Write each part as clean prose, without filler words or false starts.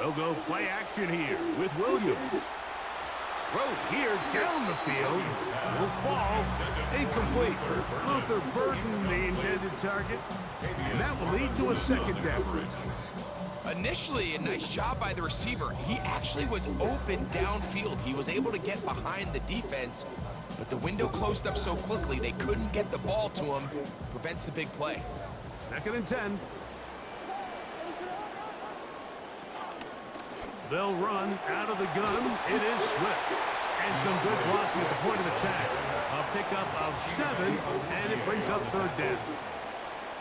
They'll go play action here with Williams. Throw here down the field. Will fall. Incomplete. Luther Burden, the intended target. And that will lead to a second down. Initially, a nice job by the receiver. He actually was open downfield. He was able to get behind the defense, but the window closed up so quickly they couldn't get the ball to him. Prevents the big play. 2nd and 10. They'll run out of the gun. It is Swift. And some good blocking at the point of attack. A pickup of 7, and it brings up 3rd down.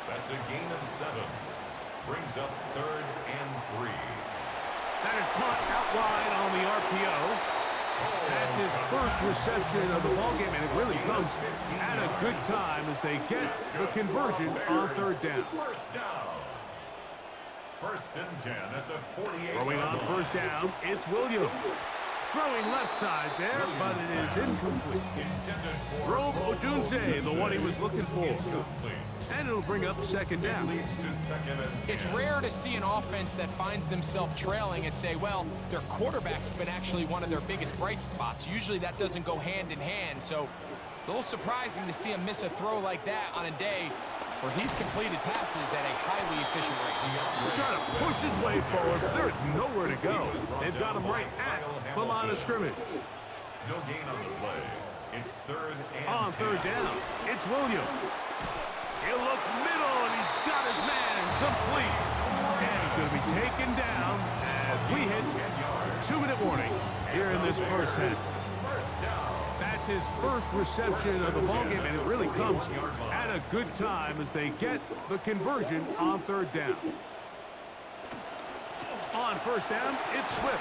That's a gain of 7. Brings up 3rd and 3. That is caught out wide on the RPO. That's his first reception of the ballgame, and it really comes at a good time as they get the conversion on 3rd down. First and 10 at the 48. Throwing on 1st down, it's Williams. Throwing left side there, but it is incomplete. Rome Odunze, the one he was looking for. And it'll bring up 2nd down. It's rare to see an offense that finds themselves trailing and say, well, their quarterback's been actually one of their biggest bright spots. Usually that doesn't go hand in hand, so it's a little surprising to see him miss a throw like that on a day where he's completed passes at a highly efficient rate. Trying to push his way forward, but there's nowhere to go. They've got him right at the line of scrimmage. No gain on the play. It's 3rd and on 3rd down, it's Williams. He'll look middle, and he's got his man complete. And he's going to be taken down as we hit 2-minute warning here in this first half. That's his first reception of the ballgame, and it really comes at a good time as they get the conversion on 3rd down. On 1st down, it's Swift,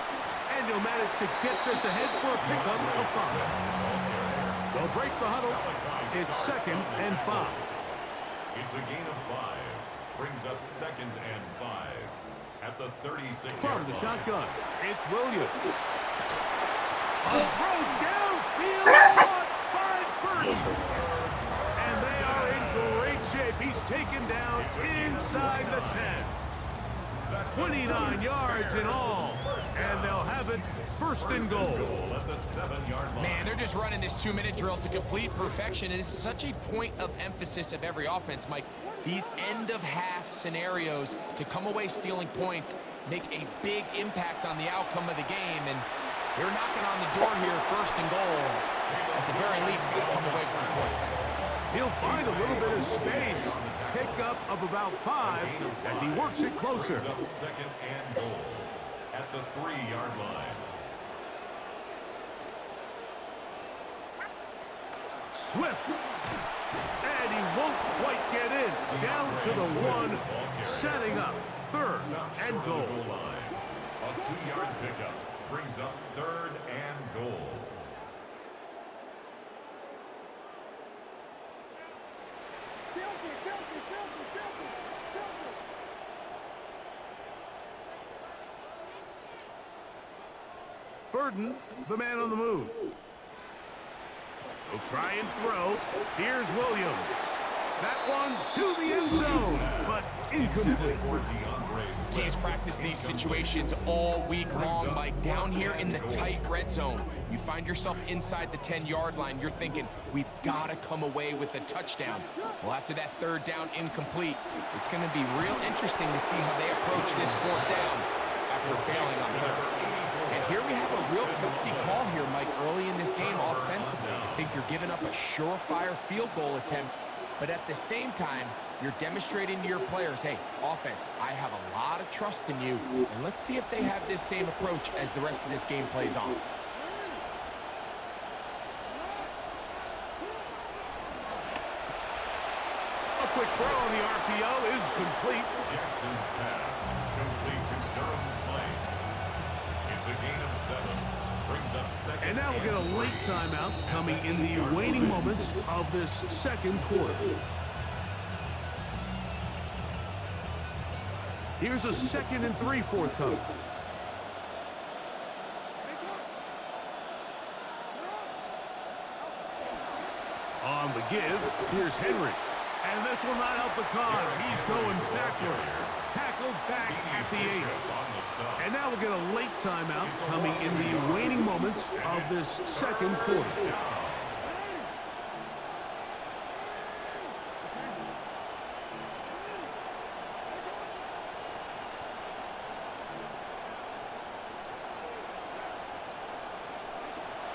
and he'll manage to get this ahead for a pickup of 5. They'll break the huddle. It's 2nd and 5. It's a gain of 5. Brings up 2nd and 5 at the 36. From the shotgun, it's Williams. A throw downfield caught by Burton. And they are in great shape. He's taken down inside the 10. 29 yards in all. And they'll have it 1st and goal. At the 7-yard line. Man, they're just running this 2-minute drill to complete perfection. It is such a point of emphasis of every offense, Mike. These end-of-half scenarios to come away stealing points make a big impact on the outcome of the game. And they're knocking on the door here, 1st and goal. At the very least, got to come away with some points. He'll find a little bit of space. Pickup of about 5 as he works it closer. 2nd and goal at the 3-yard line. Swift. And he won't quite get in. Down to the 1, setting up 3rd and goal. A 2-yard pickup brings up 3rd and goal. Burden, the man on the move. He'll try and throw. Here's Williams. That one to the end zone, but incomplete. Teams practice these situations all week long, Mike. Down here in the tight red zone, you find yourself inside the 10-yard line. You're thinking, we've got to come away with a touchdown. Well, after that 3rd down incomplete, it's going to be real interesting to see how they approach this 4th down after failing on 3rd. And here we have a real gutsy call here, Mike, early in this game offensively. I think you're giving up a surefire field goal attempt, but at the same time, you're demonstrating to your players, hey, offense, I have a lot of trust in you, and let's see if they have this same approach as the rest of this game plays on. A quick throw on the RPO is complete. Jackson's pass complete to Durham Slade. It's a gain of 7. Brings up 2nd. And now we'll get a late timeout coming in the waning moments of this 2nd quarter. Here's a 2nd and 3 forthcoming. On the give, here's Henry. And this will not help the cause. He's going backwards. Tackled back at the 8. stop. And now we'll get a late timeout coming in the waning moments of this second quarter.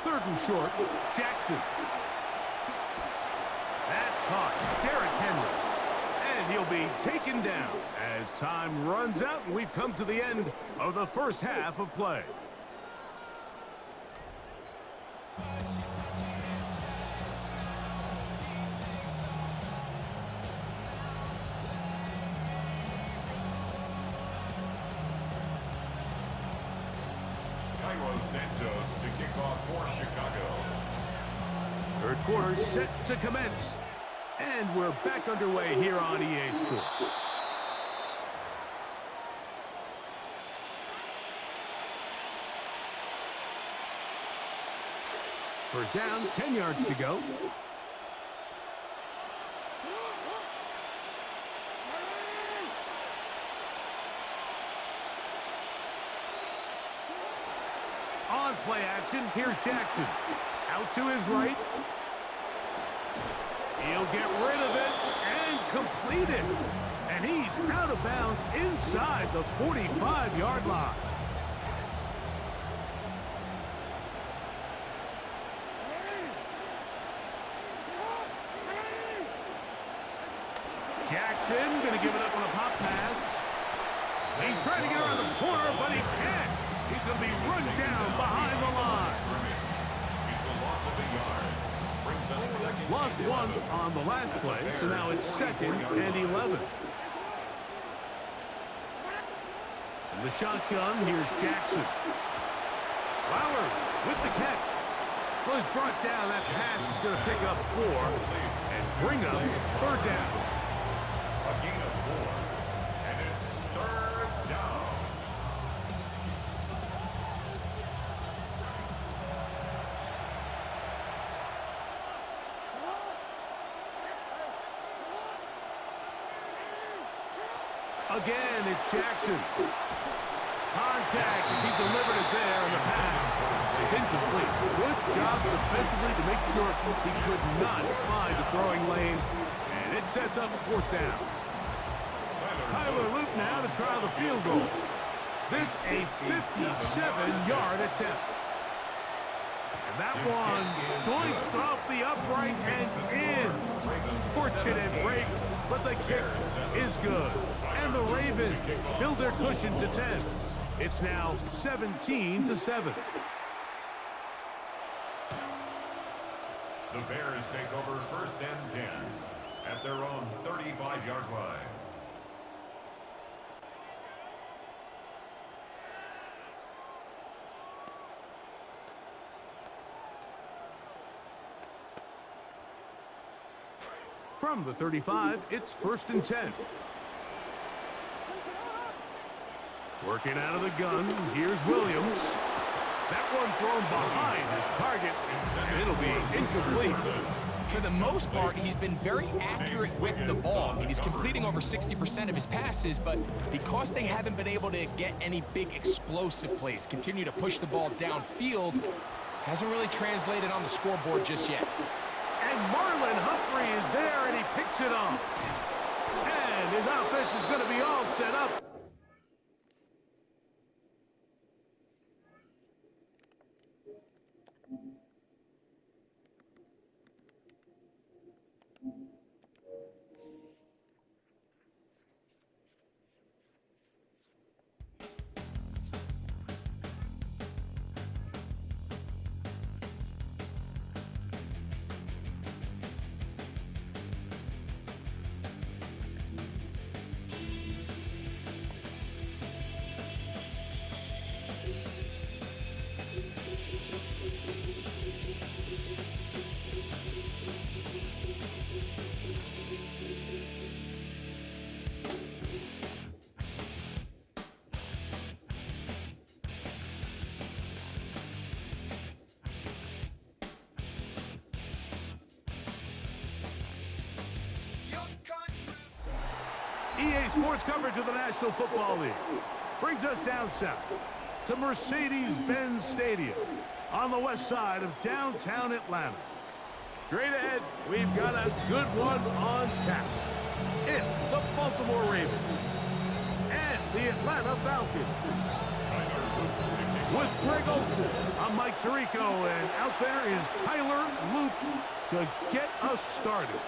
Third and short, Jackson. That's caught. Derrick Henry. And he'll be taken down as time runs out and we've come to the end of the first half of play. Santos to kick off for Chicago. Third quarter set to commence. And we're back underway here on EA Sports. First down, 10 yards to go. On play action, here's Jackson. Out to his right. He'll get rid of it and complete it. And he's out of bounds inside the 45-yard line. Jackson going to give it up on a pop pass. He's trying to get around the corner, but he can't. He's going to be run down behind the line. It's a loss of a yard. Brings up second. Lost one on the last play, so now it's 2nd and 11. In the shotgun, here's Jackson. Flowers with the catch. Well, he's brought down. That pass is going to pick up 4 and bring up third down. A gain of 4. And it's third down. Again, it's Jackson. Contact as he delivered it there, and the pass is incomplete. Good job defensively to make sure he could not find the throwing lane, and it sets up 4th down. Tyler Luke now to try the field goal. This a 57-yard attempt. And that one doinks off the upright and in. Fortunate break, but the kick is good. And the Ravens build their cushion to 10. It's now 17-7. The Bears take over 1st and 10 at their own 35-yard line. From the 35, it's 1st and 10. Working out of the gun, here's Williams. That one thrown behind his target, and it'll be incomplete. For the most part, he's been very accurate with the ball. I mean, he's completing over 60% of his passes, but because they haven't been able to get any big explosive plays, continue to push the ball downfield, hasn't really translated on the scoreboard just yet. And Marlon Humphrey is there, and he picks it off. And his offense is going to be all set up. EA Sports coverage of the National Football League. Brings us down south to Mercedes-Benz Stadium on the west side of downtown Atlanta. Straight ahead, we've got a good one on tap. It's the Baltimore Ravens and the Atlanta Falcons. With Greg Olsen, I'm Mike Tirico, and out there is Tyler Luke to get us started.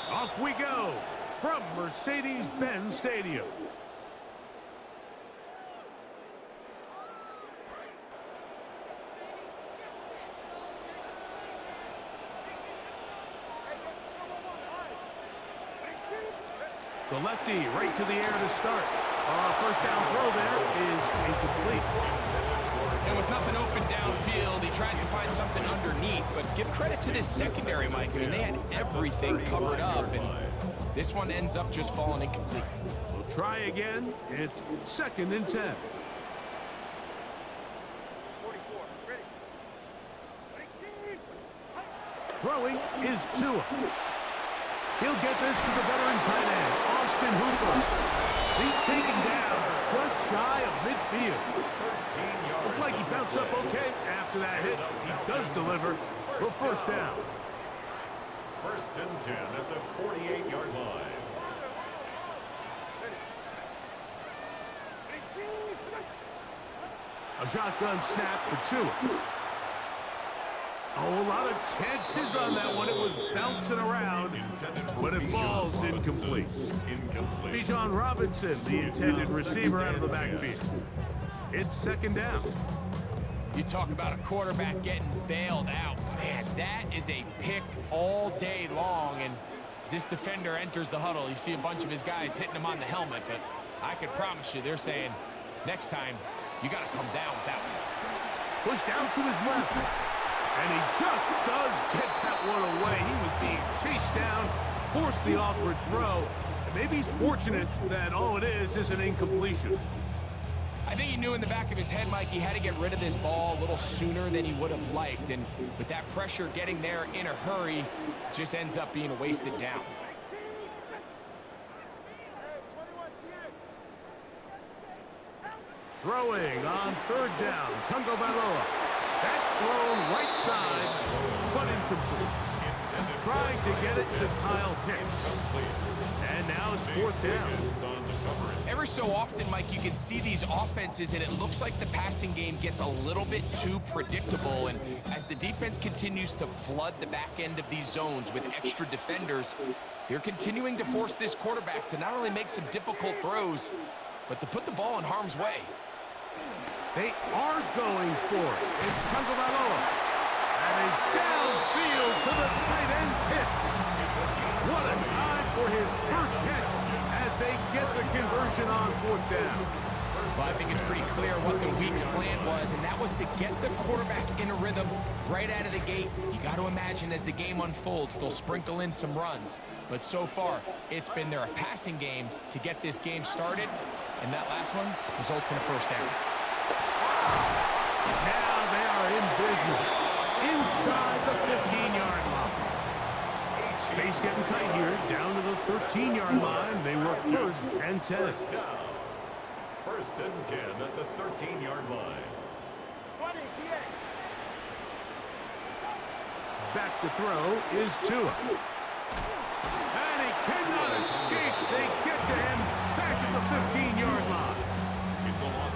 Off we go from Mercedes-Benz Stadium. The lefty right to the air to start. First down throw there is incomplete. And with nothing open downfield, he tries to find something underneath. But give credit to this secondary, Mike. I mean, they had everything covered up, and this one ends up just falling incomplete. We'll try again. It's 2nd and 10. 44, ready. Throwing is Tua. He'll get this to the veteran tight end, Austin Hooper. He's taken down just shy of midfield. Looked like he bounced up okay after that hit. He does deliver for first down. 1st and 10 at the 48-yard line. A shotgun snap for Tua. Oh, a lot of chances on that one. It was bouncing around, but it falls incomplete. Bijan Robinson, the intended receiver, out of the backfield. It's 2nd down. You talk about a quarterback getting bailed out. Man, that is a pick all day long. And as this defender enters the huddle, you see a bunch of his guys hitting him on the helmet. But I can promise you, they're saying, next time, you got to come down with that one. Pushed out to his left. And he just does get that one away. He was being chased down, forced the awkward throw. And maybe he's fortunate that all it is an incompletion. I think he knew in the back of his head, Mike, he had to get rid of this ball a little sooner than he would have liked. And with that pressure getting there in a hurry, just ends up being a wasted down. Throwing on 3rd down, Tungo Bailoa. That's thrown right side, but incomplete. Trying to get it to Kyle Pitts. And now it's 4th down. Every so often, Mike, you can see these offenses, and it looks like the passing game gets a little bit too predictable. And as the defense continues to flood the back end of these zones with extra defenders, they're continuing to force this quarterback to not only make some difficult throws, but to put the ball in harm's way. They are going for it. It's Tungo Bailoa. And he's downfield to the tight end Pitts. What a time for his first catch as they get the conversion on 4th down. Well, I think it's pretty clear what the week's plan was, and that was to get the quarterback in a rhythm right out of the gate. You got to imagine as the game unfolds, they'll sprinkle in some runs. But so far, it's been their passing game to get this game started, and that last one results in a first down. Now they are in business inside the 15-yard line. Space getting tight here, down to the 13-yard line. They work 1st and 10. 1st and 10 at the 13-yard line. Back to throw is Tua. And he cannot escape. They get to him back at the 15-yard line.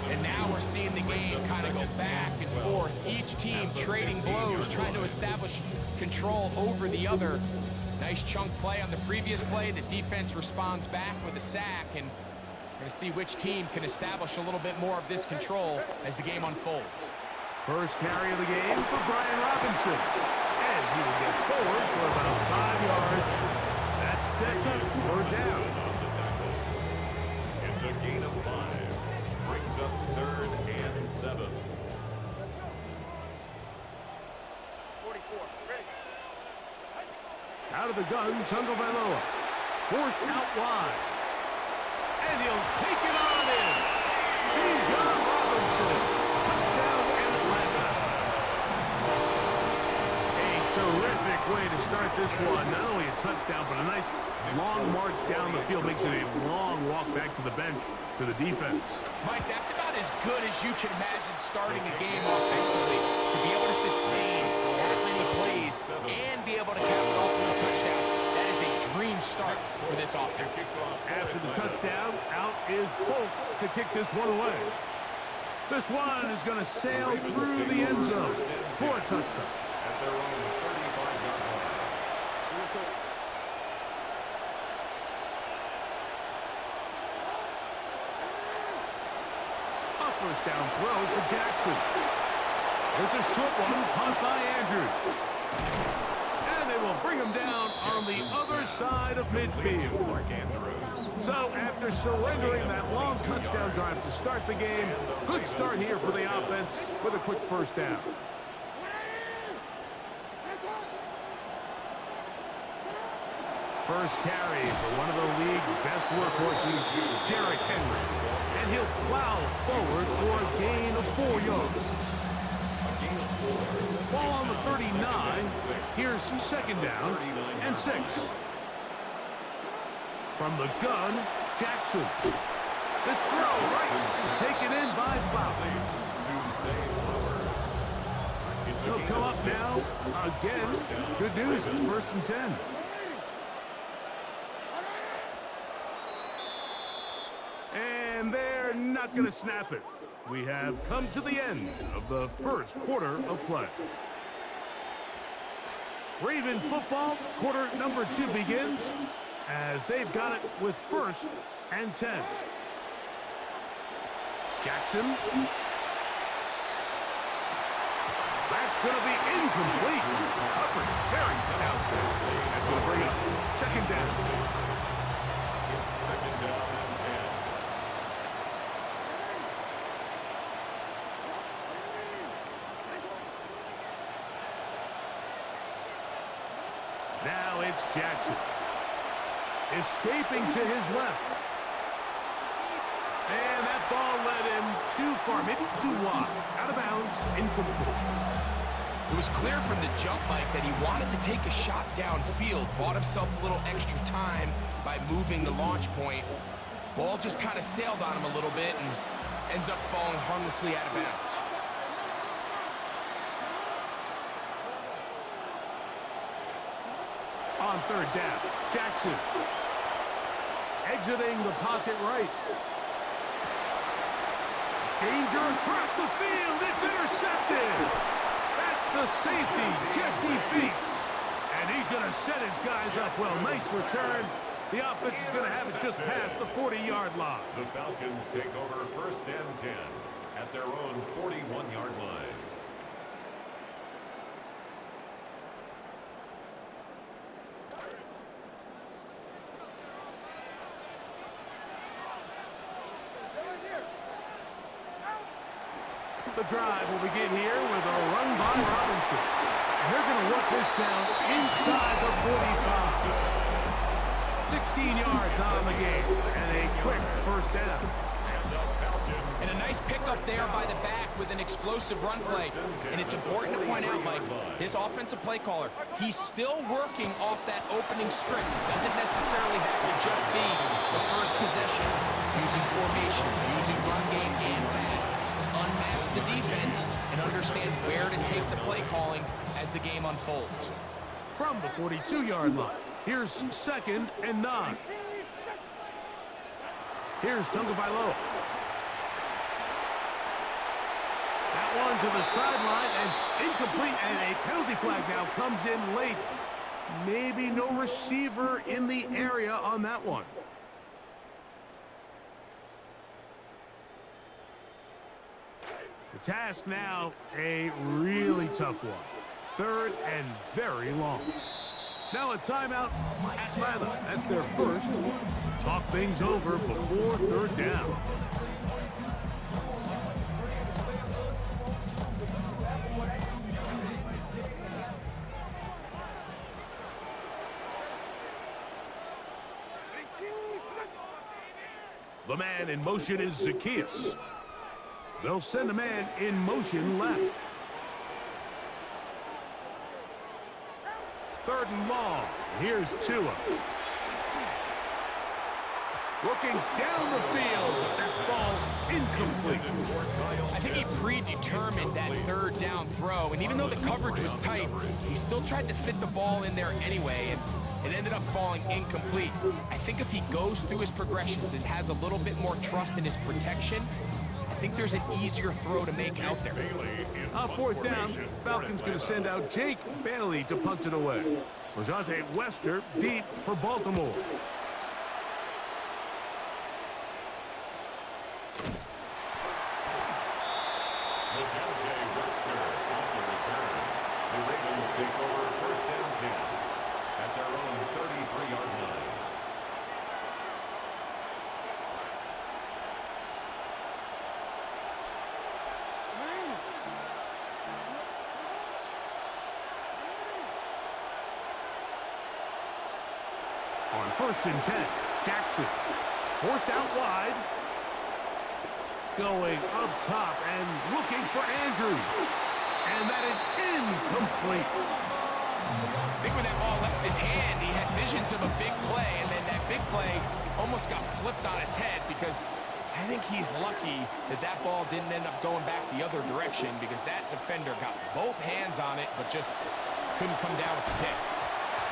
And now we're seeing the game kind of go back and forth. Each team trading blows, trying to establish control over the other. Nice chunk play on the previous play. The defense responds back with a sack, and we're going to see which team can establish a little bit more of this control as the game unfolds. First carry of the game for Brian Robinson. And he will get forward for about 5 yards. That sets up 4th down. It's a gain of 5. Brings up 3rd and 7. 44, ready. Out of the gun, Tungo Bailoa. Forced out wide. And he'll take it on in. Bijan Robinson. Touchdown Atlanta. A Terrific way to start this one. Not only a touchdown, but a nice long march down the field. Makes it a long walk back to the bench for the defense. Mike, that's about as good as you can imagine starting a game offensively. To be able to sustain that many plays and be able to cap it off with a touchdown, that is a dream start for this offense. After the touchdown, out is Polk to kick this one away. This one is going to sail through the end zone for a touchdown. At their own 35-yard line. A first down throw for Jackson. There's a short one caught by Andrews. And they will bring him down on the other side of midfield. So after surrendering that long touchdown drive to start the game, good start here for the offense with a quick first down. First carry for one of the league's best workhorses, Derrick Henry. And he'll plow forward for a gain of 4 yards. Ball on the 39. Here's second down and 6. From the gun, Jackson. This throw right is taken in by Flowers. He'll come up now again. Good news, it's 1st and 10. And they're not going to snap it. We have come to the end of the first quarter of play. Raven football, quarter number 2 begins as they've got it with 1st and 10. Jackson. That's going to be incomplete. Covered very stout. That's going to bring up second down. Second down and 10. Now it's Jackson. Escaping to his left. And that ball led him too far, maybe too wide. Out of bounds, incomplete. It was clear from the jump, Mike, that he wanted to take a shot downfield, bought himself a little extra time by moving the launch point. Ball just kind of sailed on him a little bit and ends up falling harmlessly out of bounds. On third down, Jackson. Exiting the pocket right. Danger across the field. It's intercepted. That's the safety, Jesse Beats. And he's going to set his guys up well. Nice return. The offense is going to have it just past the 40-yard line. The Falcons take over 1st and 10 at their own 41-yard line. The drive will begin here with a run by Robinson. And they're going to work this down inside the 45. 16 yards on the game and a quick first down. And a nice pickup there by the back with an explosive run play. And it's important to point out, Mike, his offensive play caller, he's still working off that opening script. Doesn't necessarily have to just be the first possession. Using formation, using run game and pass. Unmask the defense and understand where to take the play calling as the game unfolds. From the 42-yard line, here's 2nd and 9. Here's Tagovailoa. That one to the sideline and incomplete, and a penalty flag now comes in late. Maybe no receiver in the area on that one. The task now, a really tough one. 3rd and very long. Now a timeout, Atlanta. That's their first. Talk things over before 3rd down. The man in motion is Zacchaeus. They'll send a man in motion left. 3rd and long. Here's Tua. Looking down the field, but that falls incomplete. I think he predetermined that 3rd down throw, and even though the coverage was tight, he still tried to fit the ball in there anyway, and it ended up falling incomplete. I think if he goes through his progressions and has a little bit more trust in his protection, I think there's an easier throw to make out there. On 4th down, Falcons going to send out Jake Bailey to punt it away. Rajante Wester deep for Baltimore. The Ravens take over 1st down 10 at their own 33-yard line. On 1st and 10, Jackson forced out wide. Going up top and looking for Andrews. And that is incomplete. I think when that ball left his hand, he had visions of a big play, and then that big play almost got flipped on its head because I think he's lucky that that ball didn't end up going back the other direction because that defender got both hands on it but just couldn't come down with the pick.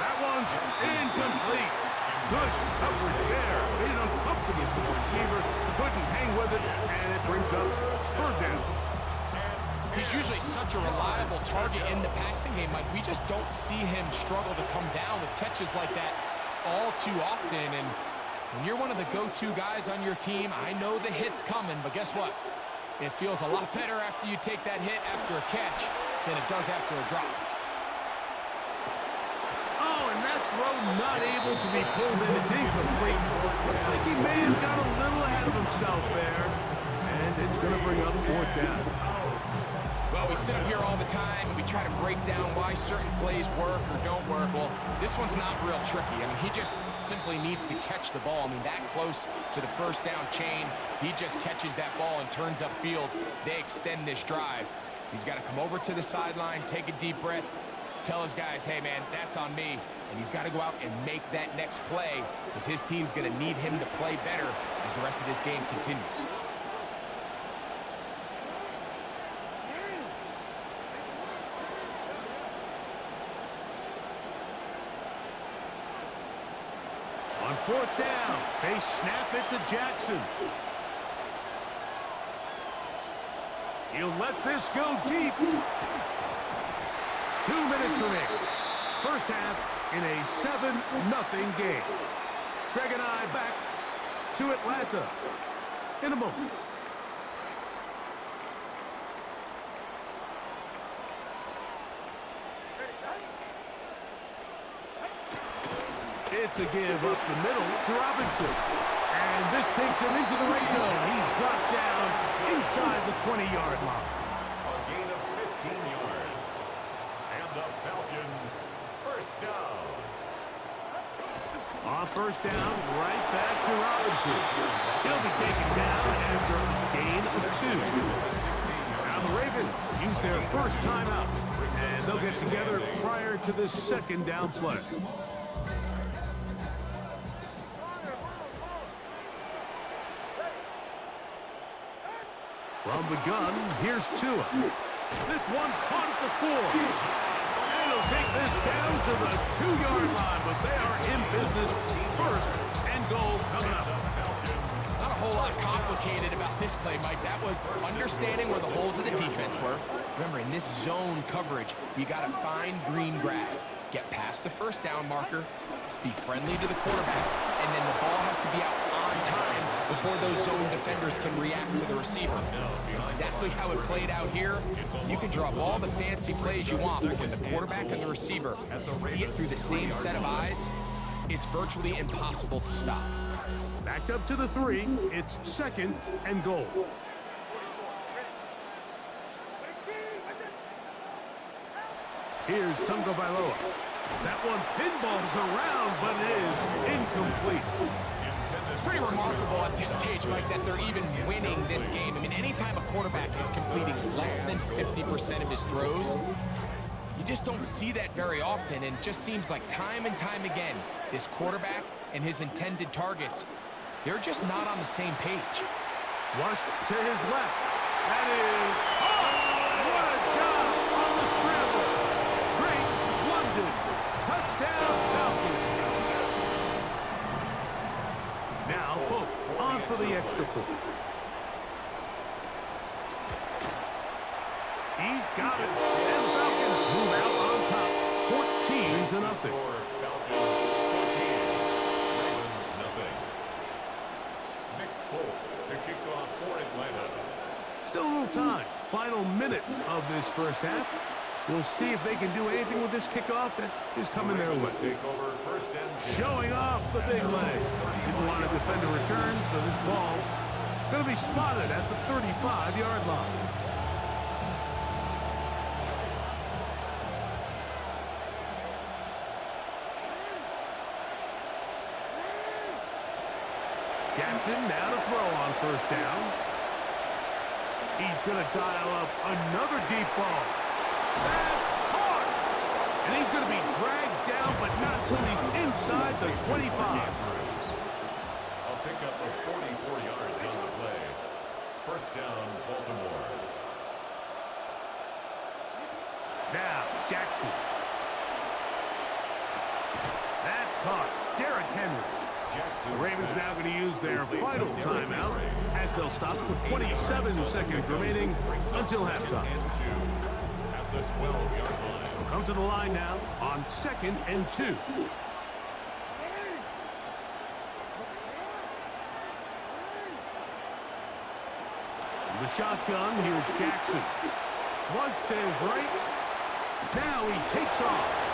That one's incomplete. Good coverage there. Made it uncomfortable for the receiver. Couldn't hang with it, and it brings up 3rd down. He's usually such a reliable target in the passing game. Like, we just don't see him struggle to come down with catches like that all too often. And when you're one of the go-to guys on your team, I know the hit's coming, but guess what? It feels a lot better after you take that hit after a catch than it does after a drop. Oh, and that throw not able to be pulled in. It's incomplete. I think he may have got a little ahead of himself there. And it's going to bring up 4th down. Well, we sit up here all the time and we try to break down why certain plays work or don't work. Well, this one's not real tricky. I mean, he just simply needs to catch the ball. I mean, that close to the 1st down chain, he just catches that ball and turns upfield. They extend this drive. He's got to come over to the sideline, take a deep breath, tell his guys, hey, man, that's on me. And he's got to go out and make that next play because his team's going to need him to play better as the rest of this game continues. On 4th down, they snap it to Jackson. He'll let this go deep. 2 minutes remaining. 1st half in a 7-0 game. Greg and I back to Atlanta in a moment. It's a give up the middle to Robinson. And this takes him into the red zone. He's brought down inside the 20-yard line. A gain of 15 yards. And the Falcons, 1st down. On 1st down, right back to Robinson. He'll be taken down after a gain of 2. Now the Ravens use their 1st timeout. And they'll get together prior to this 2nd down play. From the gun, here's Tua. This one caught at the 4. And he'll take this down to the 2-yard line, but they are in business. 1st and goal coming up. Not a whole lot complicated about this play, Mike. That was understanding where the holes of the defense were. Remember, in this zone coverage, you got to find green grass. Get past the 1st down marker, be friendly to the quarterback, and then the ball has to be out on time before those zone defenders can react to the receiver. It's exactly how it played out here. You can draw up all the fancy plays you want, but when the quarterback and the receiver see it through the same set of eyes, it's virtually impossible to stop. Backed up to the 3. It's 2nd and goal. Here's Tunga Bailoa. That one pinballs around, but it is incomplete. It's pretty remarkable at this stage, Mike, that they're even winning this game. I mean, anytime a quarterback is completing less than 50% of his throws, You just don't see that very often, and just seems like time and time again, this quarterback and his intended targets, they're just not on the same page. Flushed to his left. That is... Oh, what a job on the scramble. Great London. Touchdown Falcons. Now, Folk on for the extra point. He's got it. And the Falcons move out on top. 14-0. Falcons 14. Ravens nothing. Nick Folk to kick off for Atlanta. Still a little time. Final minute of this first half. We'll see if they can do anything with this kickoff that is coming their way. Take over first and 10. Showing off the big leg. Didn't want to defend a return, so this ball going to be spotted at the 35-yard line. Jackson now to throw on first down. He's going to dial up another deep ball. That's caught! And he's going to be dragged down, but not until he's inside the 25. I'll pick up the 44 yards on the play. First down, Baltimore. Now, Jackson. That's caught. Derrick Henry. The Ravens now going to use their final timeout as they'll stop with 27 seconds remaining until halftime. At the 12-yard line. They'll come to the line now on 2nd and 2. The shotgun, here's Jackson. Flush to his right. Now he takes off.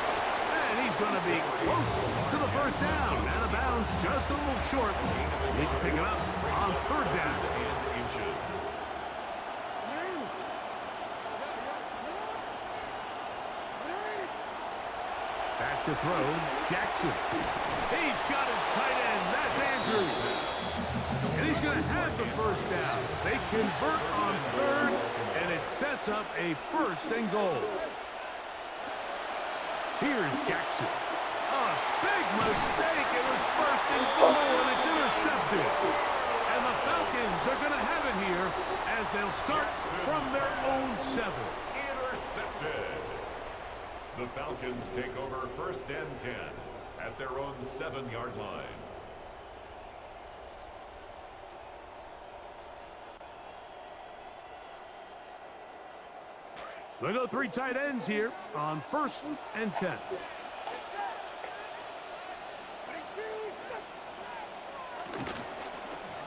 And he's going to be close to the first down. Out of bounds, just a little short. Need to pick it up on 3rd down. Back to throw, Jackson. He's got his tight end. That's Andrews. And he's going to have the first down. They convert on 3rd, and it sets up a 1st and goal. Here's Jackson. A big mistake. It was 1st and goal, and it's intercepted. And the Falcons are going to have it here as they'll start from their own 7. Intercepted. The Falcons take over 1st and 10 at their own 7-yard line. They'll go 3 tight ends here on 1st and 10.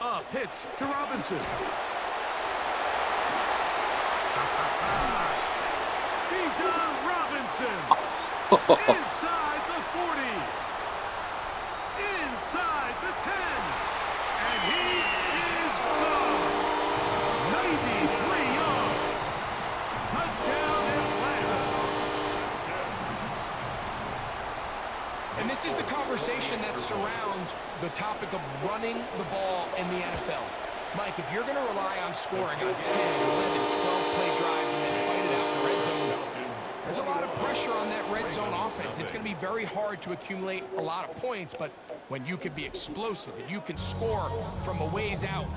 A pitch to Robinson. Bijan Robinson. Inside the 40. Inside the 10. And he is gone. 93 yards. Touchdown Atlanta. And this is the conversation that surrounds the topic of running the ball in the NFL. Mike, if you're going to rely on scoring on 10, 11, 12-play drives and then fight it out in the red zone, there's a lot of pressure on that red zone offense. It's going to be very hard to accumulate a lot of points, but when you can be explosive and you can score from a ways out,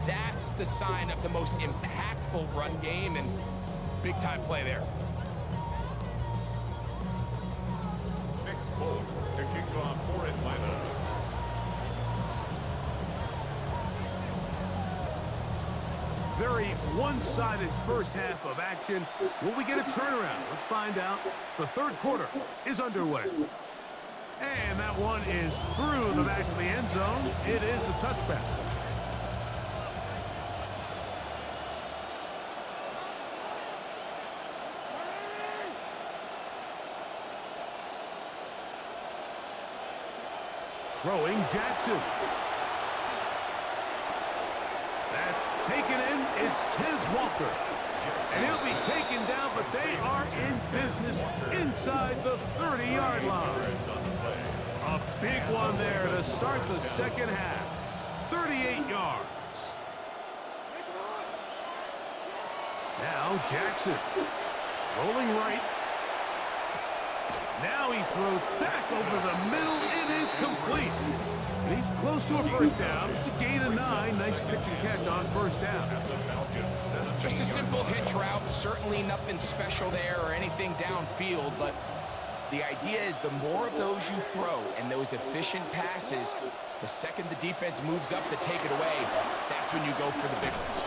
that's the sign of the most impactful run game, and big-time play there. Nick Folk to kick off for Atlanta. Very one-sided first half of action. Will we get a turnaround? Let's find out. The 3rd quarter is underway. And that one is through the back of the end zone. It is a touchback. Throwing Jackson. That's taken in. It's Tiz Walker. And he'll be taken down, but they are in business inside the 30-yard line. A big one there to start the second half. 38 yards. Now Jackson. Rolling right. Now he throws back over the middle. It is complete. And he's close to a first down. It's a gain of 9. Nice pitch and catch on first down. Just a simple hitch route. Certainly nothing special there or anything downfield, but the idea is the more of those you throw and those efficient passes, the second the defense moves up to take it away, that's when you go for the big ones.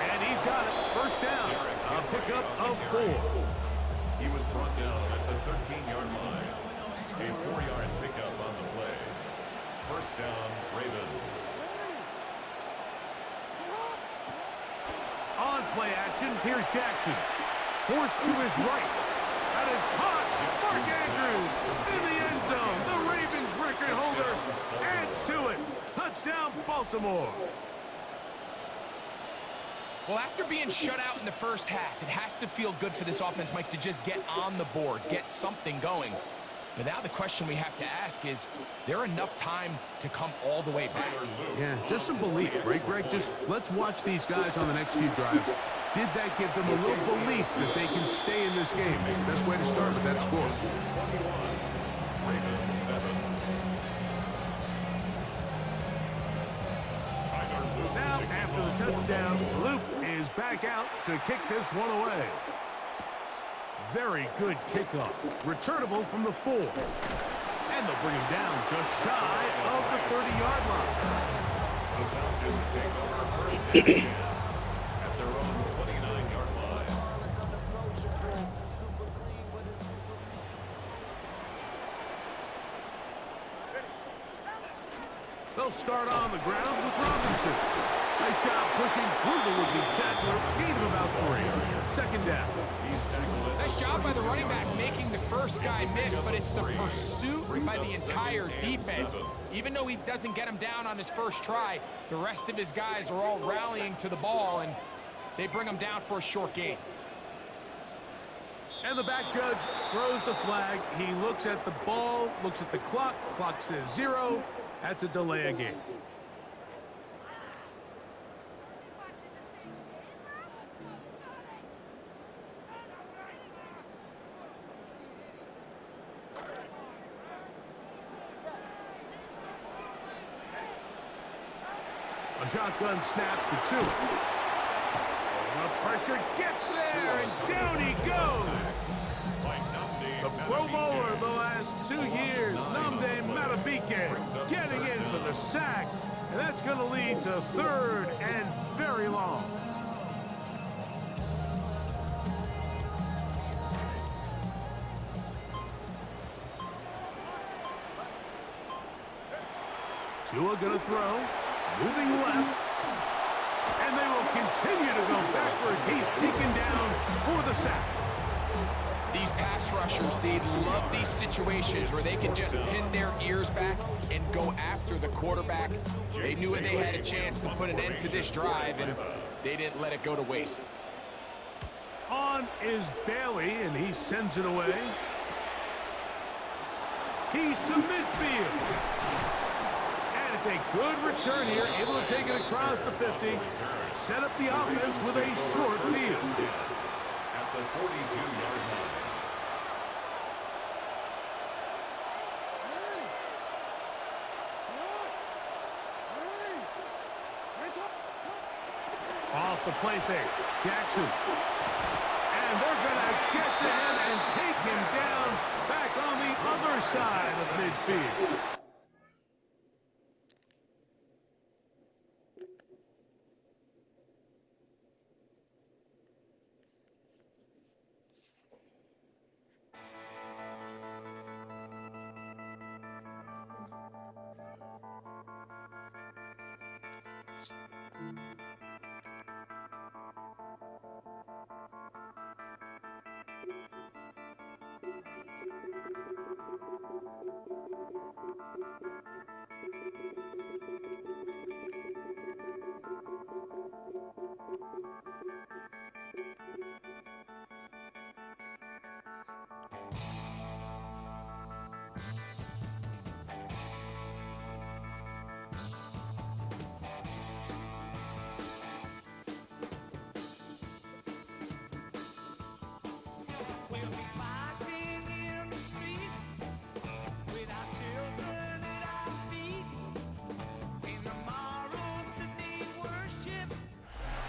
And he's got it. First down. A pickup of 4. He was brought down at the 13-yard line. A 4-yard pickup on the play. First down, Ravens. On play action, here's Jackson. Forced to his right. That is caught. Mark Andrews in the end zone. The Ravens record holder adds to it. Touchdown, Baltimore. Well, after being shut out in the first half, it has to feel good for this offense, Mike, to just get on the board, get something going. But now the question we have to ask is there enough time to come all the way back? Yeah, just some belief, right, Greg? Just let's watch these guys on the next few drives. Did that give them a little belief that they can stay in this game? Because that's the way to start with that score. Now, after the touchdown, Luke is back out to kick this one away. Very good kickoff. Returnable from the 4. And they'll bring him down just shy of the 30-yard line. The Falcons take over first and 10 at their own 29-yard line. They'll start on the ground with Robinson. Nice job pushing through the would-be tackler. Gain of about 3. Second down. Nice job by the running back making the first guy miss, but it's the pursuit by the entire defense. Even though he doesn't get him down on his first try, the rest of his guys are all rallying to the ball, and they bring him down for a short gain. And the back judge throws the flag. He looks at the ball, looks at the clock. Clock says 0. That's a delay of game. A shotgun snap for 2. The pressure gets there, and down he goes. The Pro Bowler the last 2 years, Nnamdi Madubuike, getting in for the sack. And that's going to lead to 3rd and very long. Tua going to throw. Moving left, and they will continue to go backwards. He's taken down for the sack. These pass rushers, they love these situations where they can just pin their ears back and go after the quarterback. They knew they had a chance to put an end to this drive, and they didn't let it go to waste. On is Bailey, and he sends it away. He's to midfield. A good return here, able to take it across the 50, set up the offense with a short field. At the 42-yard line. Off the play fake, Jackson. And they're going to get to him and take him down back on the other side of midfield.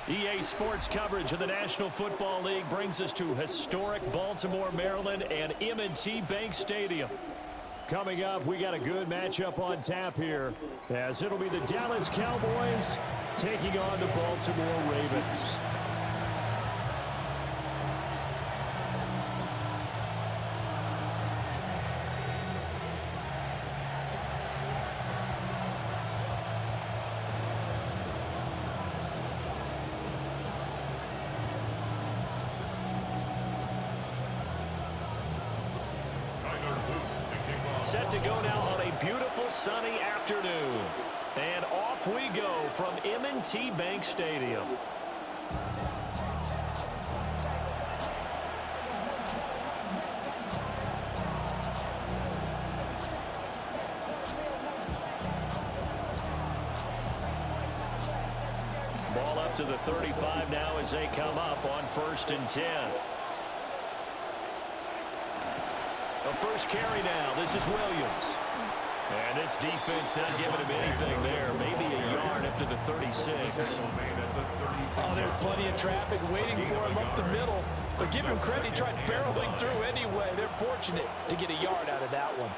EA Sports coverage of the National Football League brings us to historic Baltimore, Maryland, and M&T Bank Stadium. Coming up, we got a good matchup on tap here, as it'll be the Dallas Cowboys taking on the Baltimore Ravens. Set to go now on a beautiful sunny afternoon. And off we go from M&T Bank Stadium. Ball up to the 35 now as they come up on 1st and 10. The first carry now. This is Williams. And this defense not giving him anything there. Maybe a yard up to the 36. Oh, there's plenty of traffic waiting for him up the middle. But give him credit, he tried barreling through anyway. They're fortunate to get a yard out of that one.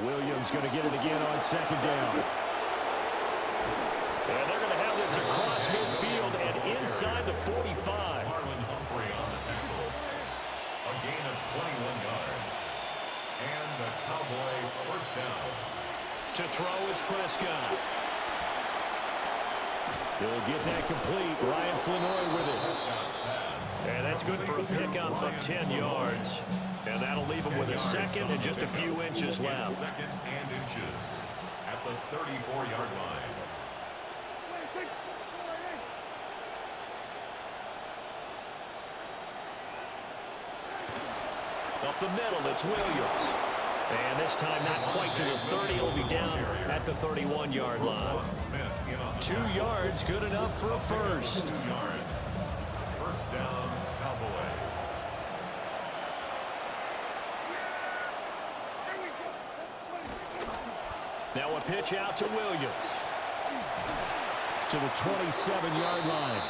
Williams going to get it again on 2nd down. And they're going to have this across midfield and inside the 45. Gain of 21 yards. And the Cowboy first down. To throw is Prescott. He'll get that complete. Ryan Flenoy with it. And that's good for a pickup of 10 yards. And that'll leave him with a second and just a few inches left. Second and inches at the 34-yard line. Up the middle, it's Williams. And this time not quite to the 30. He'll be down at the 31-yard line. 2 yards, good enough for a first. 2 yards. First down, Cowboys. Now a pitch out to Williams. To the 27-yard line.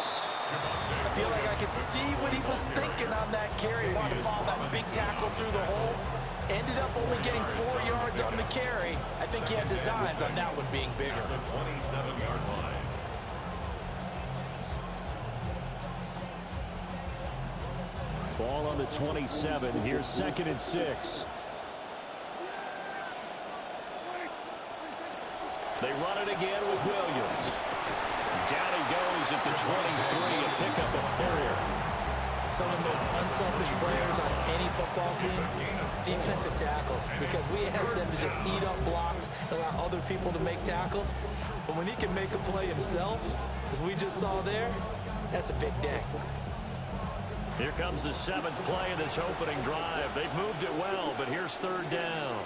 I feel like I could see what he was thinking on that carry. He wanted to follow that big tackle through the hole. Ended up only getting 4 yards on the carry. I think he had designs on that one being bigger. The 27-yard line. Ball on the 27. Here's 2nd and 6. They run it again with Williams. Down he goes at the 23, a pickup of 4. Some of the most unselfish players on any football team, defensive tackles, because we ask them to just eat up blocks and allow other people to make tackles. But when he can make a play himself, as we just saw there, that's a big day. Here comes the 7th play of this opening drive. They've moved it well, but here's 3rd down.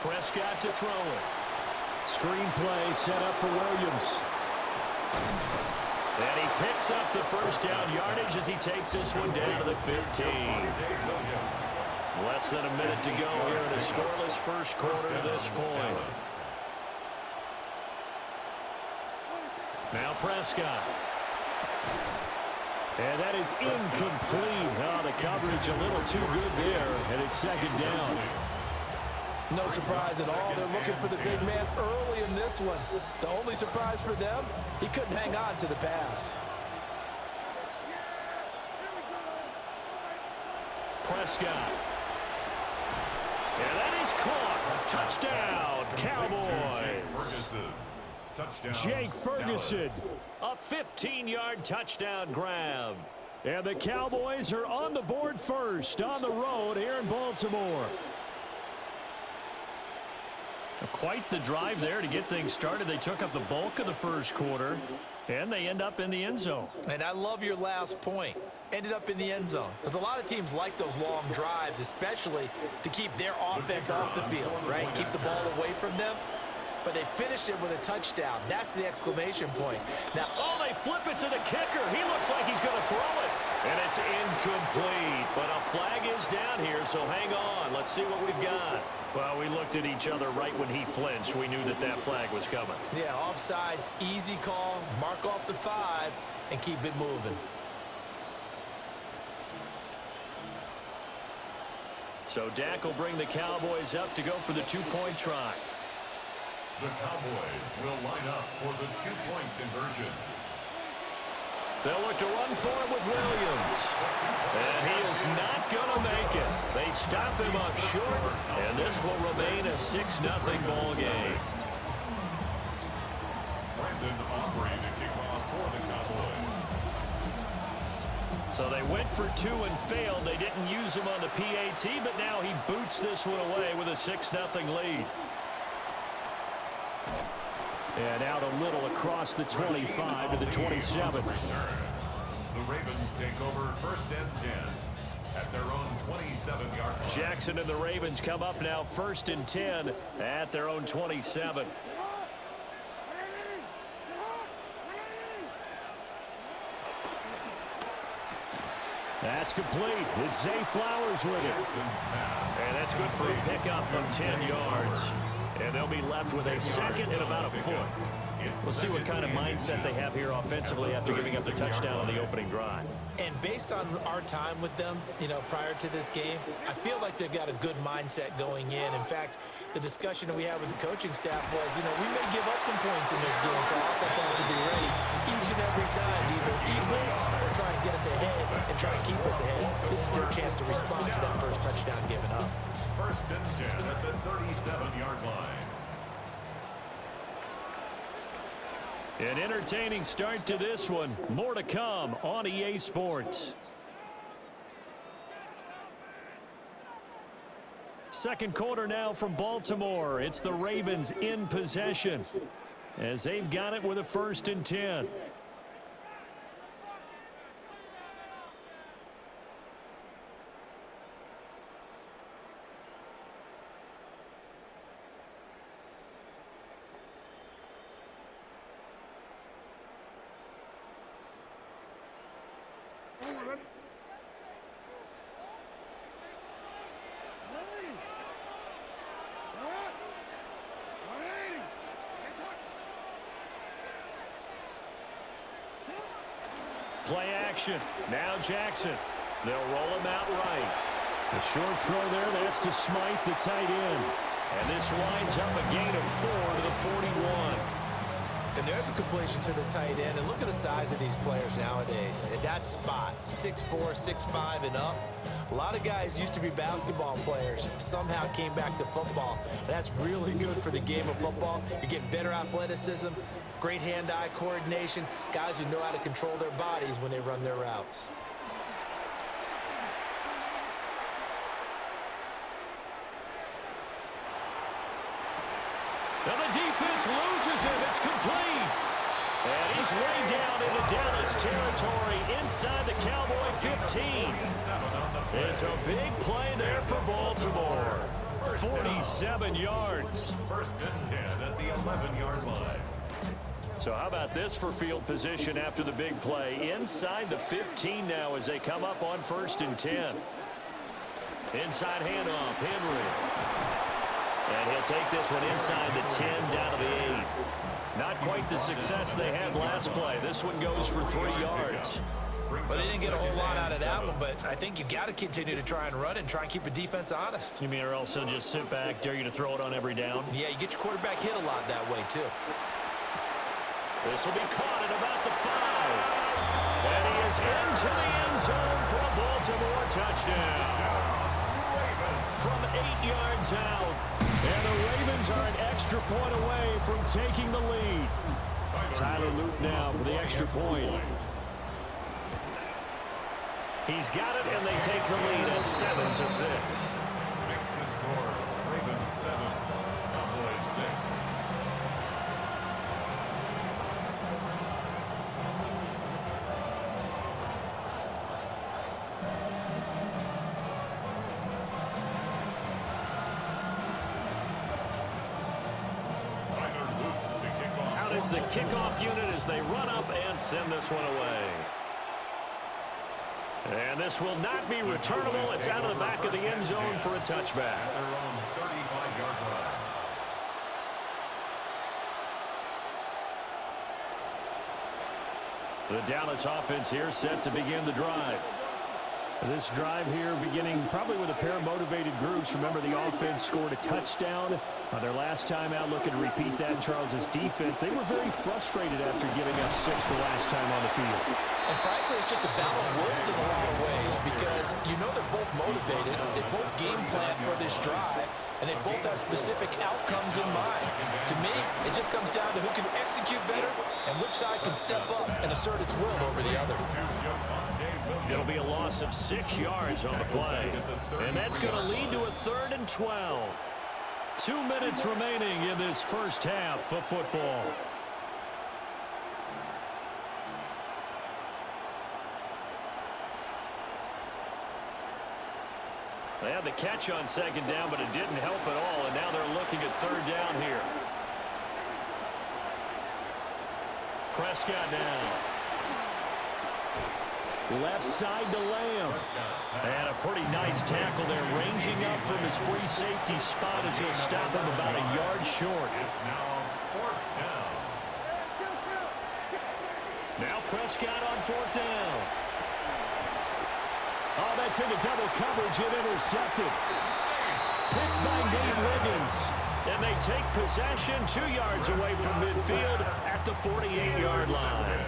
Prescott to throw it. Screen play set up for Williams. And he picks up the first down yardage as he takes this one down to the 15. Less than a minute to go here in a scoreless first quarter to this point. Now Prescott. And that is incomplete. Oh, the coverage a little too good there, and it's 2nd down. No surprise at all. They're looking for the big man early in this one. The only surprise for them, he couldn't hang on to the pass. Prescott. And that is caught. Touchdown, Cowboys. Jake Ferguson, a 15-yard touchdown grab. And the Cowboys are on the board first on the road here in Baltimore. Quite the drive there to get things started. They took up the bulk of the first quarter, and they end up in the end zone. And I love your last point. Ended up in the end zone. Because a lot of teams like those long drives, especially to keep their offense off the field, right? Keep the ball away from them. But they finished it with a touchdown. That's the exclamation point. Now, oh, they flip it to the kicker. He looks like he's going to throw it. And it's incomplete, but a flag is down here, so hang on. Let's see what we've got. Well, we looked at each other right when he flinched. We knew that that flag was coming. Yeah, offsides, easy call, mark off the 5, and keep it moving. So Dak will bring the Cowboys up to go for the two-point try. The Cowboys will line up for the two-point conversion. They'll look to run for it with Williams. And he is not going to make it. They stop him up short, and this will remain a 6-0 ball game. Brandon Aubrey to kick off for the Cowboys. So they went for 2 and failed. They didn't use him on the PAT, but now he boots this one away with a 6-0 lead. And out a little across the 25 to the 27. The Ravens take over 1st and 10 at their own 27-yard line. Jackson and the Ravens come up now 1st and 10 at their own 27. That's complete. It's Zay Flowers with it. And that's good for a pickup of 10 yards. And they'll be left with a second and about a foot. We'll see what kind of mindset they have here offensively after giving up the touchdown on the opening drive. And based on our time with them, prior to this game, I feel like they've got a good mindset going in. In fact, the discussion that we had with the coaching staff was, we may give up some points in this game, so our offense has to be ready each and every time to either equal or try and get us ahead and try and keep us ahead. This is their chance to respond to that first touchdown given up. 1st and 10 at the 37-yard line. An entertaining start to this one. More to come on EA Sports. Second quarter now from Baltimore. It's the Ravens in possession as they've got it with a 1st and 10. Play action. Now Jackson. They'll roll him out right. The short throw there, that's to Smythe, the tight end. And this winds up a gain of 4 to the 41. And there's a completion to the tight end. And look at the size of these players nowadays. At that spot, 6'4", 6'5", and up. A lot of guys used to be basketball players, somehow came back to football. And that's really good for the game of football. You're getting better athleticism, great hand-eye coordination, guys who know how to control their bodies when they run their routes. And the defense loses him. It's complete. And he's way down into Dallas territory inside the Cowboy 15. It's a big play there for Baltimore. 47 yards. 1st and 10 at the 11-yard line. So how about this for field position after the big play? Inside the 15 now as they come up on 1st and 10. Inside handoff, Henry. And he'll take this one inside the 10 down to the 8. Not quite the success they had last play. This one goes for 3 yards. Well, they didn't get a whole lot out of that one, but I think you've got to continue to try and run and try and keep the defense honest. You mean or else he'll just sit back, dare you to throw it on every down? Yeah, you get your quarterback hit a lot that way, too. This will be caught at about the 5. And he is into the end zone for a Baltimore touchdown. From 8 yards out. And the Ravens are an extra point away from taking the lead. Tyler Luke now for the extra point. He's got it, and they take the lead at 7-6. Makes the score. Ravens 7, Cowboys 6. Out is the kickoff unit as they run up and send this one away. And this will not be returnable. It's out of the back of the end zone for a touchback. Their own 35-yard line. The Dallas offense here set to begin the drive. This drive here beginning probably with a pair of motivated groups. Remember, the offense scored a touchdown on their last time out. Looking to repeat that in Charles' defense. They were very frustrated after giving up 6 the last time on the field. And frankly, it's just a battle of wills in a lot of ways because you know they're both motivated. They both game plan for this drive, and they both have specific outcomes in mind. To me, it just comes down to who can execute better and which side can step up and assert its will over the other. It'll be a loss of 6 yards on the play. And that's going to lead to a 3rd and 12. 2 minutes remaining in this first half of football. They had the catch on 2nd down, but it didn't help at all. And now they're looking at 3rd down here. Prescott now. Left side to Lamb. And a pretty nice tackle there, ranging up from his free safety spot as he'll stop him about a yard short. It's now 4th down. Now Prescott on 4th down. Oh, that's into double coverage and intercepted. Picked by Nate Wiggins. And they take possession 2 yards away from midfield at the 48-yard line.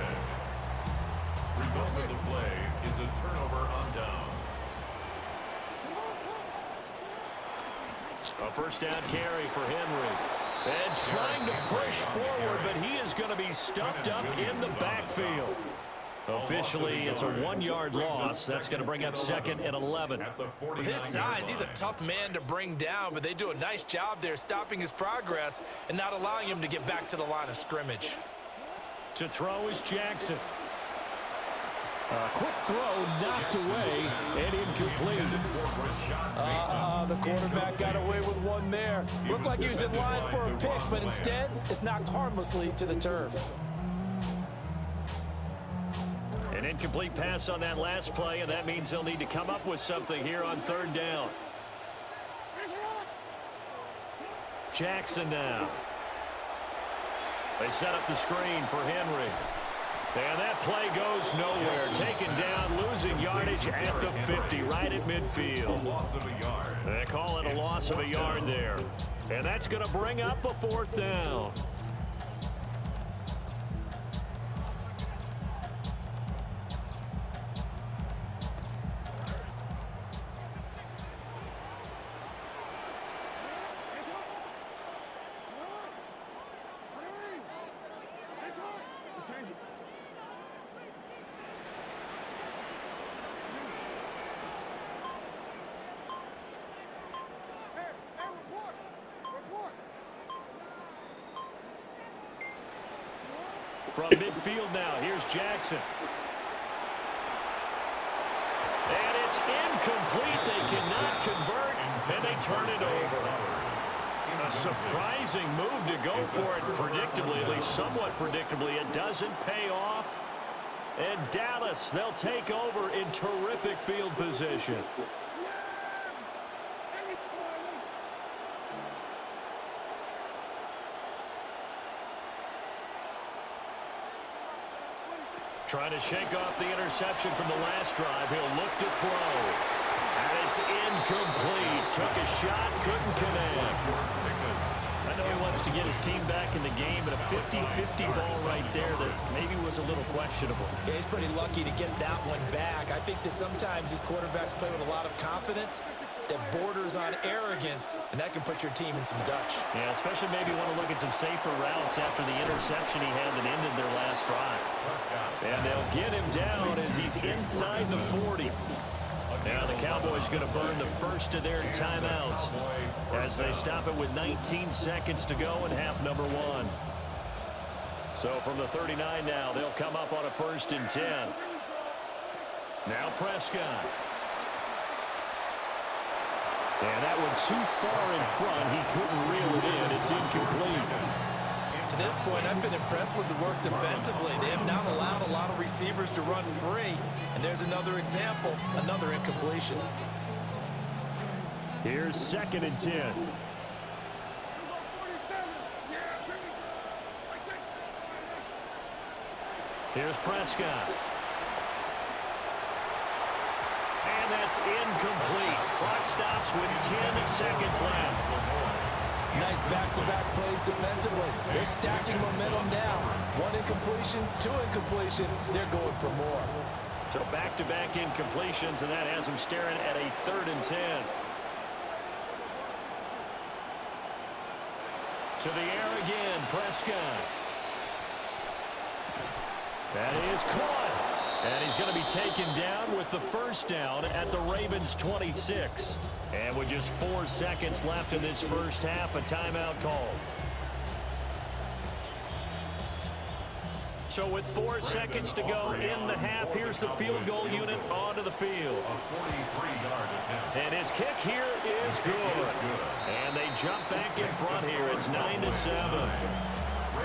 Result of the play is a turnover on downs. A first down carry for Henry. And trying to push forward, but he is going to be stuffed up in the backfield. Officially, it's a 1-yard loss. That's going to bring up 2nd and 11. With his size, he's a tough man to bring down, but they do a nice job there stopping his progress and not allowing him to get back to the line of scrimmage. To throw is Jackson. A quick throw knocked away and incomplete. The quarterback got away with one there. Looked like he was in line for a pick, but instead, it's knocked harmlessly to the turf. An incomplete pass on that last play, and that means they'll need to come up with something here on 3rd down. Jackson now. They set up the screen for Henry. And that play goes nowhere. Taken down, losing yardage at the 50, right at midfield. Loss of a yard. They call it a loss of a yard there. And that's going to bring up a 4th down. From midfield now, here's Jackson. And it's incomplete. They cannot convert, and they turn it over. A surprising move to go for it predictably, at least somewhat predictably. It doesn't pay off. And Dallas, they'll take over in terrific field position. Trying to shake off the interception from the last drive. He'll look to throw. And it's incomplete. Took a shot, couldn't connect. I know he wants to get his team back in the game, but a 50-50 ball right there that maybe was a little questionable. Yeah, he's pretty lucky to get that one back. I think that sometimes these quarterbacks play with a lot of confidence that borders on arrogance, and that can put your team in some Dutch. Yeah, especially maybe want to look at some safer routes after the interception he had that ended their last drive. And they'll get him down as he's inside the 40. Now the Cowboys going to burn the first of their timeouts as they stop it with 19 seconds to go in half number 1. So from the 39 now, they'll come up on a 1st and 10. Now Prescott. And that one too far in front. He couldn't reel it in. It's incomplete. To this point, I've been impressed with the work defensively. They have not allowed a lot of receivers to run free. And there's another example, another incompletion. Here's 2nd and 10. Here's Prescott. And that's incomplete. Clock stops with 10 seconds left. Nice back-to-back plays defensively. They're stacking momentum now. 1 incompletion, 2 incompletion. They're going for more. So back-to-back incompletions, and that has them staring at a 3rd and 10. To the air again, Prescott. That is caught. And he's going to be taken down with the first down at the Ravens' 26. And with just 4 seconds left in this first half, a timeout call. So with 4 seconds to go in the half, here's the field goal unit onto the field. And his kick here is good. And they jump back in front here. It's 9-7.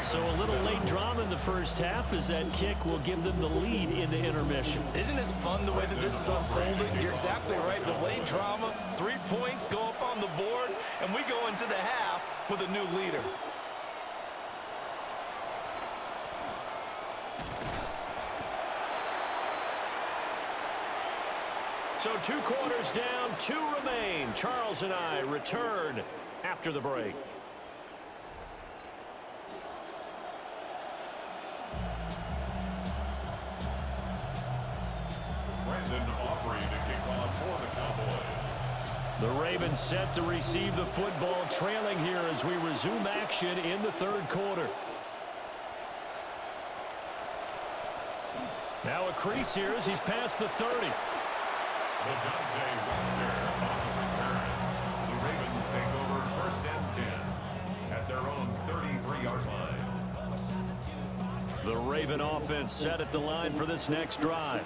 So a little late drama in the first half as that kick will give them the lead into intermission. Isn't this fun the way that this is unfolding? You're exactly right. The late drama, 3 points go up on the board, and we go into the half with a new leader. So 2 quarters down, 2 remain. Charles and I return after the break. The Ravens set to receive the football, trailing here as we resume action in the 3rd quarter. Now a crease here as he's past the 30. The Ravens take over 1st and 10 at their own 33-yard line. The Raven offense set at the line for this next drive.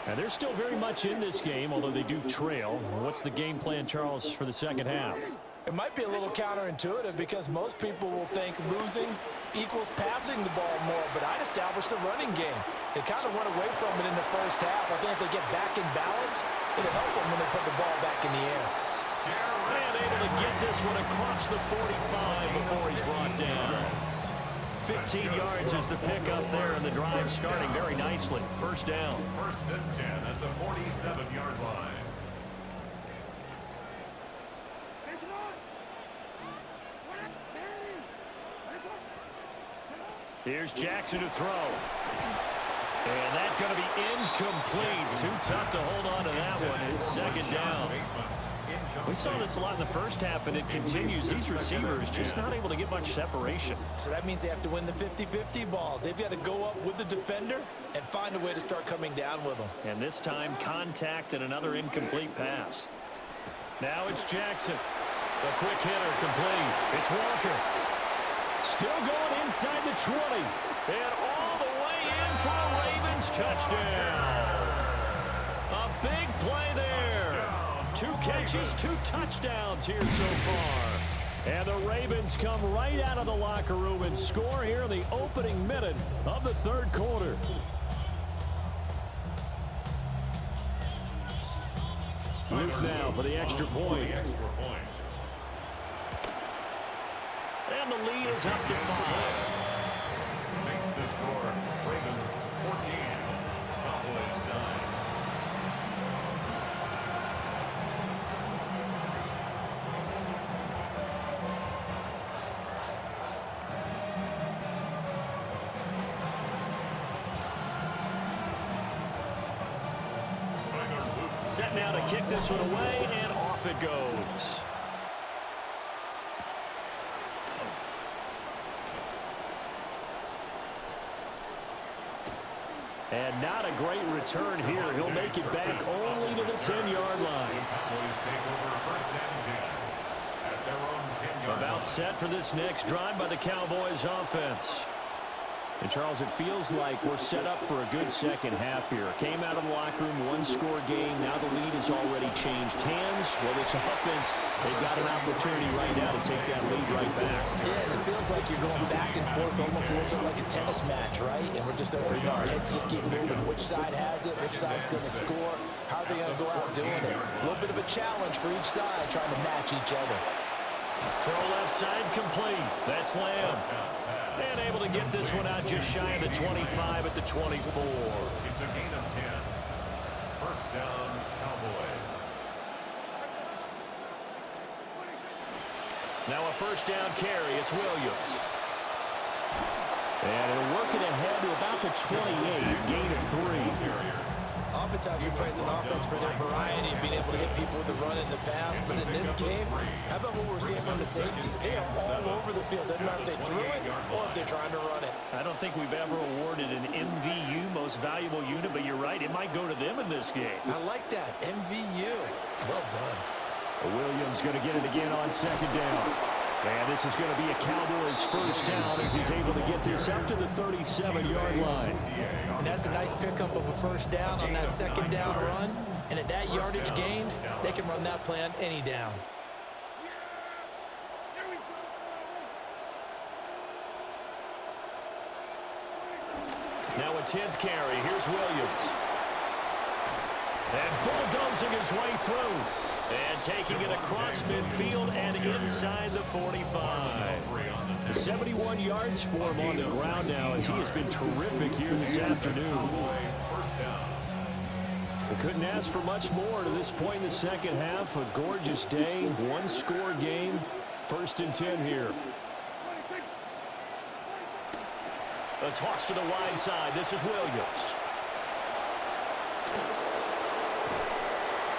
And they're still very much in this game, although they do trail. What's the game plan, Charles, for the second half? It might be a little counterintuitive because most people will think losing equals passing the ball more, but I'd establish the running game. They kind of went away from it in the first half. I think if they get back in balance, it'll help them when they put the ball back in the air. And able to get this one across the 45 before he's brought down. 15 yards is the pickup there, and the drive starting very nicely. First down. 1st and 10 at the 47-yard line. Here's Jackson to throw. And that's going to be incomplete. Too tough to hold on to that one. It's 2nd down. We saw this a lot in the first half, and it continues. These receivers just not able to get much separation. So that means they have to win the 50-50 balls. They've got to go up with the defender and find a way to start coming down with them. And this time, contact and another incomplete pass. Now it's Jackson. A quick hitter complete. It's Walker. Still going inside the 20. And all the way in for a Ravens touchdown. A big play there. 2 catches, 2 touchdowns here so far. And the Ravens come right out of the locker room and score here in the opening minute of the 3rd quarter. Luke now for the extra point. And the lead is up to 5. Makes the score Ravens 14, Cowboys 9. Set now to kick this one away, and off it goes. And not a great return here. He'll make it back only to the 10-yard line. Cowboys take over 1st and 10 at their own 10-yard line. About set for this next drive by the Cowboys offense. And, Charles, it feels like we're set up for a good second half here. Came out of the locker room, one-score game. Now the lead has already changed hands. Well, this offense, they've got an opportunity right now to take that lead right back. Yeah, and it feels like you're going back and forth almost a little bit like a tennis match, right? And we're just over here. Our heads just keep moving. Which side has it? Which side's going to score? How are they going to go out doing it? A little bit of a challenge for each side trying to match each other. Throw left side complete. That's Lamb. And able to get this one out just shy of the 25 at the 24. It's a gain of 10. First down, Cowboys. Now a first down carry. It's Williams. And it'll work it ahead to about the 28. Gain of 3. Oftentimes we praise an offense for their variety of being able to hit people with the run and the pass, but in this game, how about what we're seeing from the safeties? They are all over the field. Doesn't matter if they threw it or if they're trying to run it. I don't think we've ever awarded an MVU, most valuable unit, but you're right, it might go to them in this game. I like that, MVU. Well done. Williams going to get it again on second down. And this is going to be a Cowboys first down as he's able to get this up to the 37-yard line. And that's a nice pickup of a first down on that second down run. And at that yardage gained, they can run that play on any down. Now a 10th carry. Here's Williams. And bulldozing his way through. And taking it across midfield and inside the 45. 71 yards for him on the ground now as he has been terrific here this afternoon. We couldn't ask for much more to this point in the second half. A gorgeous day, one-score game. First and 10 here. A toss to the wide side. This is Williams.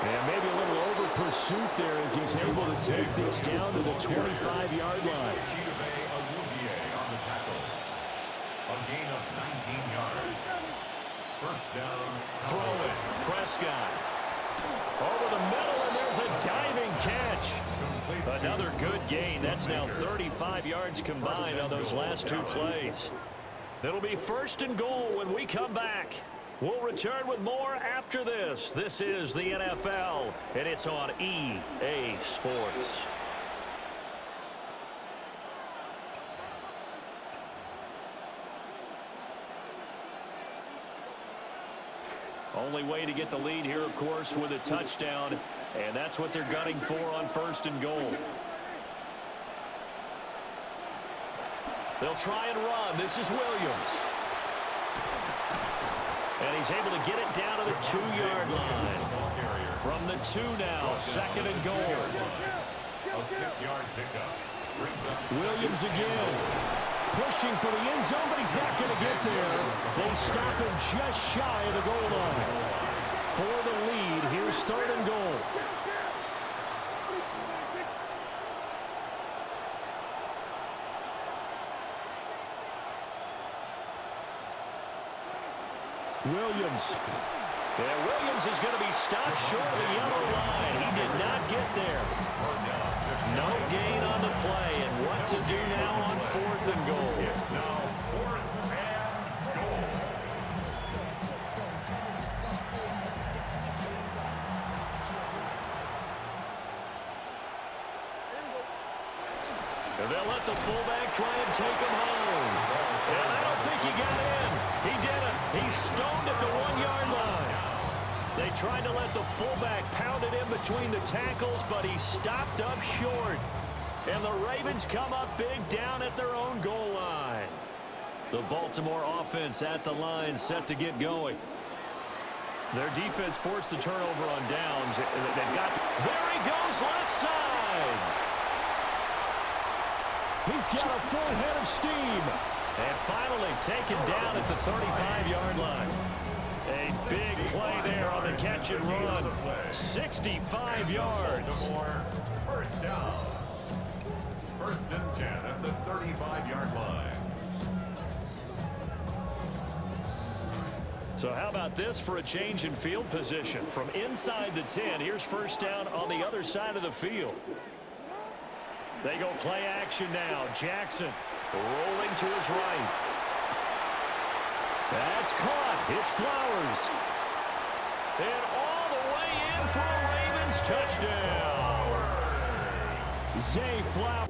And maybe a little over pursuit there as he's able to take this down to the 25-yard line. A gain of 19 yards. First down. Throw it. Prescott. Over the middle, and there's a diving catch. Another good gain. That's now 35 yards combined on those last two plays. It'll be first and goal when we come back. We'll return with more after this. This is the NFL, and it's on EA Sports. Only way to get the lead here, of course, with a touchdown, and that's what they're gunning for on first and goal. They'll try and run. This is Williams. And he's able to get it down to the 2-yard line. From the 2 now, second and goal. A 6-yard pickup. Williams again. Pushing for the end zone, but he's not going to get there. They stop him just shy of the goal line. For the lead, here's third and goal. Williams. Yeah, Williams is going to be stopped short of the yellow line. He did not get there. No gain on the play. And what to do now on fourth and goal? It's now fourth and goal. And they'll let the fullback try and take him home. And I don't think he got in. He didn't. He's stoned at the 1-yard line. They tried to let the fullback pound it in between the tackles, but he stopped up short. And the Ravens come up big down at their own goal line. The Baltimore offense at the line set to get going. Their defense forced the turnover on downs. They've got... There he goes, left side. He's got a full head of steam. And finally taken down at the 35-yard line. A big play there on the catch and run. 65 yards. First down. First and 10 at the 35-yard line. So how about this for a change in field position? From inside the 10, here's first down on the other side of the field. They go play action now. Jackson rolling to his right. That's caught. It's Flowers. And all the way in for a Ravens touchdown. Zay Flowers.